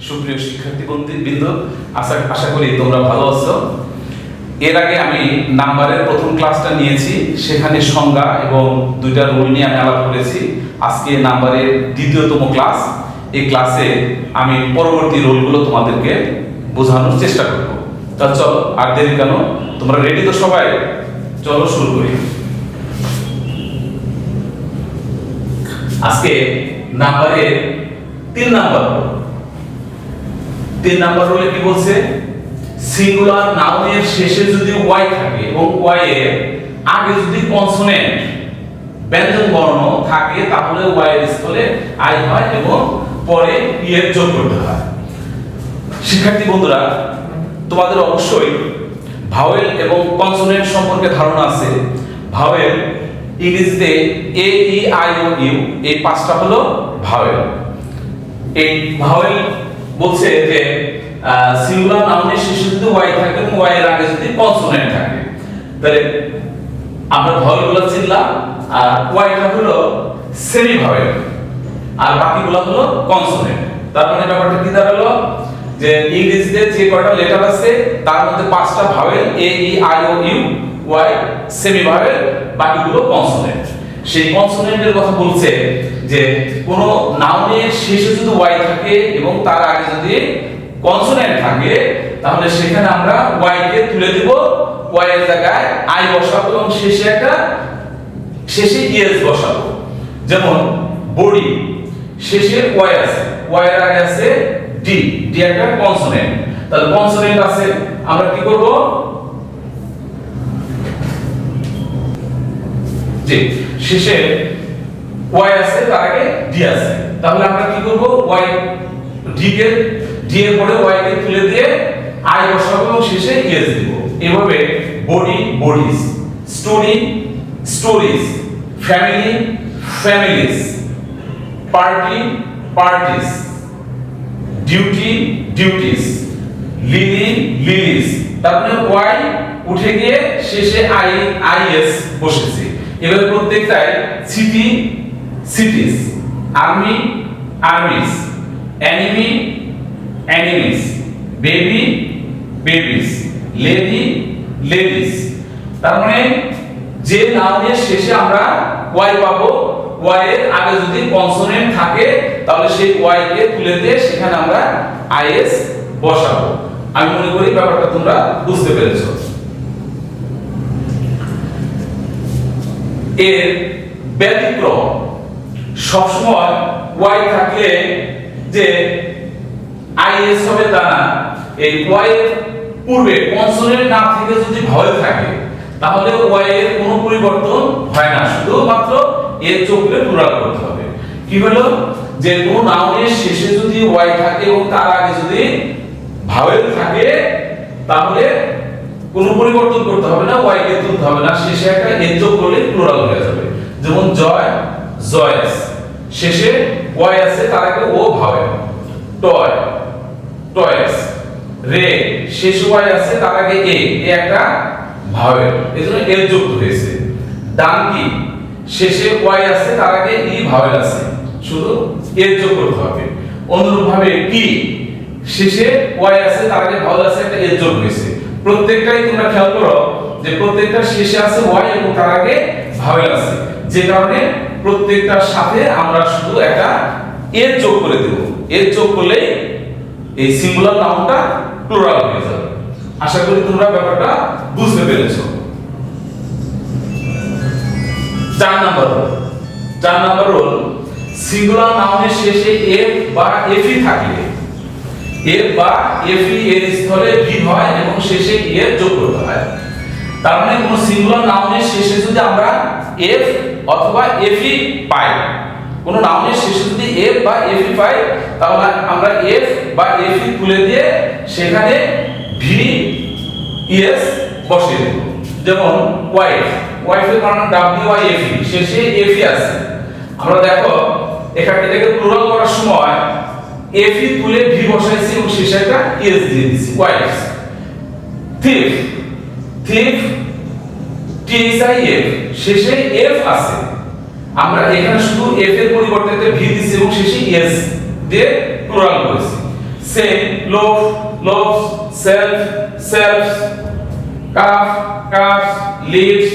সুপ্রিয় শিক্ষার্থী বৃন্দ, আশা করি তোমরা ভালো আছো। এর আগে আমি নাম্বারের প্রথম ক্লাসটা নিয়েছি, সেখানে সংজ্ঞা এবং দুইটা রুল নিয়ে আমি আলাপ করেছি। আজকে নাম্বারের দ্বিতীয়তম ক্লাস। এই ক্লাসে আমি পরবর্তী রুলগুলো তোমাদেরকে বোঝানোর চেষ্টা করব। তা চলো আর দেরি কেন, তোমরা রেডি তো সবাই? চলো শুরু করি। আজকে নাম্বারের 3 নাম্বার রুলে কি বলছে, সিঙ্গুলার নাউনের শেষে যদি ওয়াই থাকে এবং ওয়াই এর আগে যদি কনসোনেন্ট ব্যঞ্জন বর্ণ থাকে তাহলে ওয়াই এর স্থলে আই হয় এবং পরে ই এর যোগ করতে হয়। শিক্ষার্থী বন্ধুরা, তোমাদের অবশ্যই ভাওয়েল এবং কনসোনেন্ট সম্পর্কে ধারণা আছে। ভাওয়েল ইংরেজিতে এ ই আই ও ইউ, এই পাঁচটা হলো ভাওয়েল। এই ভাওয়েল বলছে যে সিঙ্গুলার নাউনের শেষে যদি ওয়াই থাকে এবং ওয়াই এর আগে যদি কনসোনেন্ট থাকে, তাহলে আমরা ভাওয়েলগুলো চিনলাম। আর ওয়াইটা হলো সেমি ভাওয়েল আর বাকিগুলো হলো কনসোনেন্ট। তার মানে ব্যাপারটা কি দাঁড়ালো, যে ইংরেজিতে যে কয়টা লেটার আছে তার মধ্যে 5টা vowel A E I O U, Y semi vowel, বাকিগুলো কনসোনেন্ট। সেই কনসোনেন্টের কথা বলছে যে কোন নাউনের শেষে যদি ওয়াই থাকে এবং তার আগে যদি কনসোনেন্ট থাকে তাহলে সেখানে আমরা ওয়াই কে তুলে দেব, ওয়াই এর জায়গায় আই বসাবো এবং শেষে ইএস বসাবো। যেমন বডি, শেষে ওয়াই আছে, ওয়াই এর আগে আছে ডি, ডি একটা কনসোনেন্ট। তাহলে কনসোনেন্ট আছে, আমরা কি করব, যে শেষে ওয়াই আছে তার আগে ডি আছে, তাহলে আমরা কি করব, ওয়াই ডি এর পরে ওয়াই কে তুলে দিয়ে আই বসাবো এবং শেষে এস দিব। এভাবে body bodies, story stories, family families, party parties, duty duties, lily lilies. তারপরে ওয়াই উঠে গিয়ে শেষে আইএস বসেছে। এভাবে প্রত্যেকটাই city cities, army armies, enemy enemies, baby babies, lady ladies. তার মানে যে নাউনের শেষে আমরা ওয়াই পাবো, ওয়াই এর আগে যদি কনসোনেন্ট থাকে তাহলে সেই ওয়াই কে তুলে দিয়ে সেখানে আমরা আইএস বসাবো। আমি মনে করি ব্যাপারটা তোমরা বুঝতে পেরেছো। এর ব্যতিক্রম, সবসময় ওয়াই থাকলে যে আইএস হবে তা না। এই ওয়াই এর পূর্বে কনসোনেন্ট না থেকে যদি ভাওয়েল থাকে তাহলে ওয়াই এর কোনো পরিবর্তন হয় না, শুধুমাত্র এর চোখে প্লুরাল করতে হবে। কি হলো, যে কোন নাউনের শেষে যদি ওয়াই থাকে এবং তার আগে যদি ভাওয়েল থাকে তাহলে কোনো পরিবর্তন করতে হবে না, ওয়াই কে তুলতে হবে না, শেষে একটা এর যোগ করলে প্লুরাল হয়ে যাবে। যেমন জয় জয়েস, শেষে ওয়াই আছে তার আগে ও ভাওয়েল। টয় টয়েস, রে শেষে ওয়াই আছে তার আগে এ একটা ভাওয়েল, এজন্য এর যুক্ত হয়েছে। ডাঙ্কি, শেষে ওয়াই আছে তার আগে ই ভাওয়েল আছে, শুধু এর যোগ করতে হবে। অনুরূপভাবে কি, শেষে ওয়াই আছে তার আগে ভাওয়েল আছে, একটা এর যোগ হয়েছে। প্রত্যেকটাই তোমরা খেয়াল করো যে প্রত্যেকটা শেষে আছে ওয়াই এবং তার আগে ভাওয়েল আছে, যে কারণে প্রত্যেকটার সাথে আমরা শুধু একটা এর যোগ করে দেব। এর যোগ করলেই এই সিঙ্গুলার নাউনটা প্লুরাল হয়ে যাবে। আশা করি তোমরা ব্যাপারটা বুঝতে পেরেছো। 4 নাম্বার রুল, সিঙ্গুলার নাউনের শেষে এফ বা এফই থাকলে এফ বা এফই এর স্থলে ভি হয় এবং শেষে এর যোগ করতে হয়। তার মানে কোন সিঙ্গুলার নাউনের শেষে যদি আমরা এফ অথবা এফই পাই, কোন নাউনের শেষে যদি এফ বা এফই পাই তাহলে আমরা এফ বা এফই তুলে দিয়ে সেখানে ভি এস বসিয়ে দেব। যেমন ওয়াইফ, ওয়াইফের বানান ডব্লিউ আই এফ ই, শেষে এফই আছে। আমরা দেখো এটাকে প্লুরাল করার সময় এফই তুলে ভি বসাইছি এবং শেষে একটা এস দিয়ে দিয়েছি, wife's. Thief, thief T H I F, শেষে এফ আছে, আমরা এখানে শুধু এফ এর পরিবর্তে ভি দিয়েছি এবং শেষে এস দিয়ে প্লুরাল করেছি। সে loaf loaves self selves calf calves leaves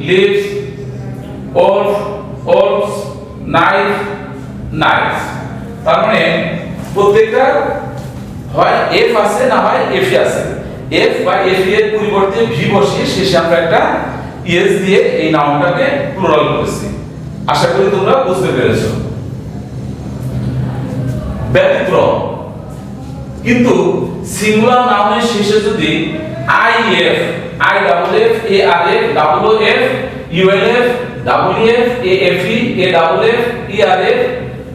leaves wolf wolves knife knives. তার মানে প্রত্যেকটা হয় এফ আছে না হয় এফ আছে। এফ বা এফ এর পরিবর্তে ভি বসিয়ে শেষে আমরা একটা ইএস দিয়ে এই নাউনটাকে প্লুরাল করেছি। আশা করি তোমরা বুঝতে পেরেছো। ব্যতিক্রম, কিন্তু সিঙ্গুলার নাউনের শেষে যদি I F I double F A R F double O F U L F double F A F E A double F E R F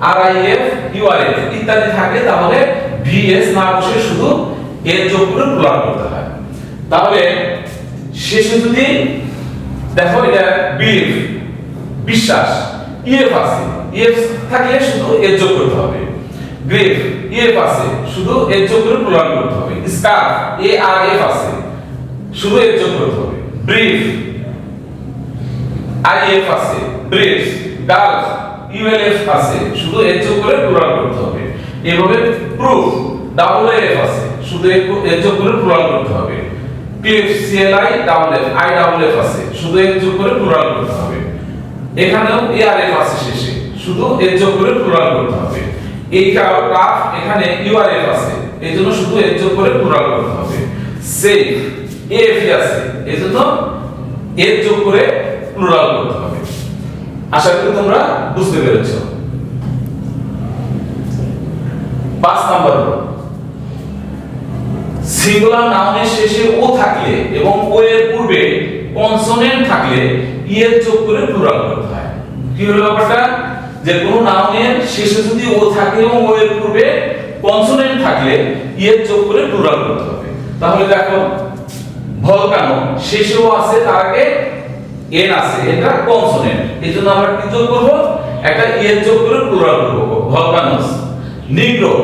R I F U R F ইত্যাদি থাকে, তাহলে V S না বসে শুধু এর যোগ করে plural করতে হয়। তাহলে শেষে যদি দেখো এটা বিলিভ বিশ্বাস, ইএফ আছে, ইএফ থাকলে শুধু এর যোগ করতে হবে। গ্রেভ ইএফ আছে, শুধু এর যোগ করে প্লুরাল করতে হবে। স্কার্ফ এ আর এফ আছে, শুধু এর যোগ করতে হবে। ব্রিফ আই এফ আছে, ব্রিফস। গার্লস ইউএলএফ আছে, শুধু এর যোগ করে প্লুরাল করতে হবে। এভাবে প্রুফ ডাবল এফ আছে, শুধু এর যোগ করে প্লুরাল করতে হবে। Cliff CLI double F I double F আছে, শুধু এর যোগ করে প্লুরাল করতে হবে। এখানেও এআরএফ আছে শেষে, শুধু এর যোগ করে প্লুরাল করতে হবে। এই কাফ এখানে ইউআরএফ আছে, এজন্য শুধু এর যোগ করে প্লুরাল করতে হবে। সেফ এএফ আছে, এজন্য এর যোগ করে প্লুরাল করতে হবে। আশা করি তোমরা বুঝতে পেরেছো। 5 নাম্বার, সিঙ্গুলার নাউনের শেষে ও থাকলে এবং ও এর পূর্বে কনসোনেন্ট থাকলে ই এর যোগ করে প্লুরাল করতে হয়। কি হলো ব্যাপারটা, যে কোন নাউনের শেষে যদি ও থাকে এবং ও এর পূর্বে কনসোনেন্ট থাকলে ই এর যোগ করে প্লুরাল করতে হবে। তাহলে দেখো ভলকানো শেষে ও আছে, তার আগে এন আছে, এটা কনসোনেন্ট, এজন্য আমরা কি যোগ করব, একটা ই এর যোগ করে প্লুরাল করব, ভলকানোস। নিগ্রো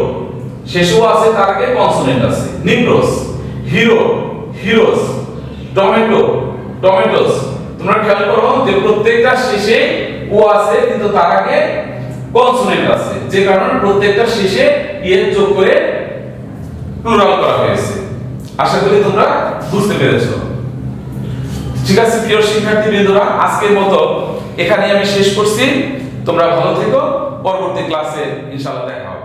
শেষে ও আছে, তার আগে কনসোনেন্ট আছে, negroes. Hero heroes. Tomato tomatoes. তোমরা খেয়াল করো যে প্রত্যেকটা শেষে ও আছে কিন্তু তার আগে কনসোনেন্ট আছে, যে কারণে প্রত্যেকটা শেষে ই এর যোগ করে প্লুরাল করা হয়েছে। আশা করি তোমরা বুঝতে পেরেছো। ঠিক আছে প্রিয় শিক্ষার্থীবৃন্দরা, আজকের মতো এখানে আমি শেষ করছি। তোমরা ভালো থেকো, পরবর্তী ক্লাসে ইনশাআল্লাহ দেখা হবে।